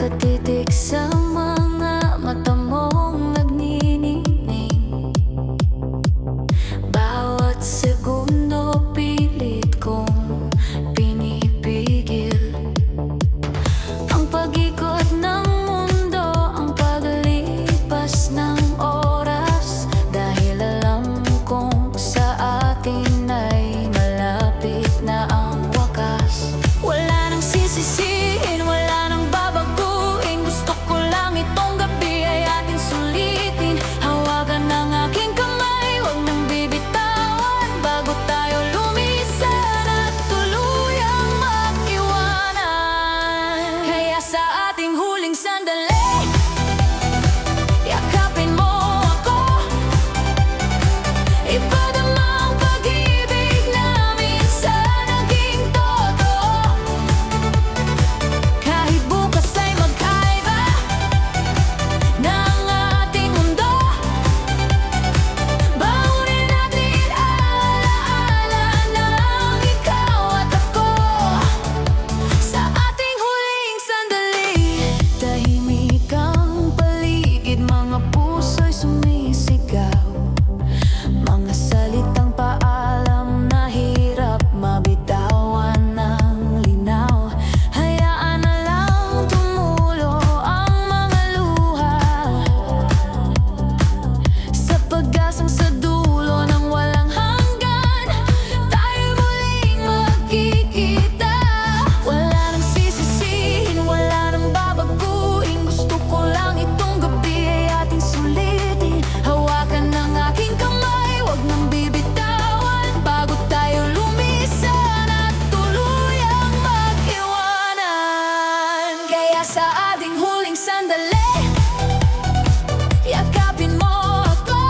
nakatitig sa mga mata mong nagniningning. Bawat segundo pilit kong pinipigil ang pag-ikot ng mundo, ang paglipas ng oras, dahil alam kong sa atin ay malapit na ang wakas. Wala nang sisisihin, wala nang babaguhin. Gusto ko lang itong gabi ay ating sulitin. Hawakan ng aking kamay, huwag nang bibitawan, bago tayo lumisan at tuluyang mag-iwanan. Kaya sa ating huling sandali, yakapin mo ako. Ipadama ang pag-ibig namin sa naging totoo. Kahit bukas ay magkaiba ng ating mundo, baunin natin alaala ng ikaw at ako. Sa ating huling sandali, tahimik ang paligid, mga puso'y sumisigaw. Mga salitang paalam na hirap mabitawan ng linaw. Hayaan na lang tumulo ang mga luha, sa pag-asang sa dulo ng walang hanggan, tayo muling magkikita. Wala nang sisisihin, wala nang babaguhin. Gusto ko lang itong gabi ay ating sulitin. Hawakan ng aking kamay, huwag nang bibitawan, bago tayo lumisan at tuluyang mag-iwanan. Kaya sa ating huling sandali, yakapin mo ako.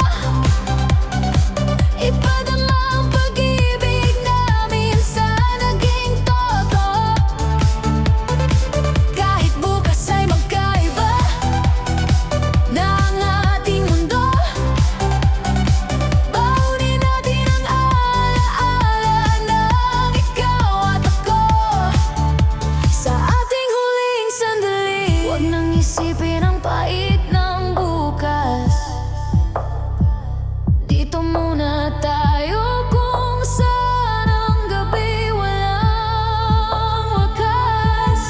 Ipadama ang pag-ibig namin sa naging totoo. Kahit bukas ay magkaiba ng ating mundo, baunin natin ang alaala ng ikaw at ako. Sa ating huling sandali, huwag nang isipin ang pait ng bukas. Dito muna tayo kung saan ang gabi walang wakas.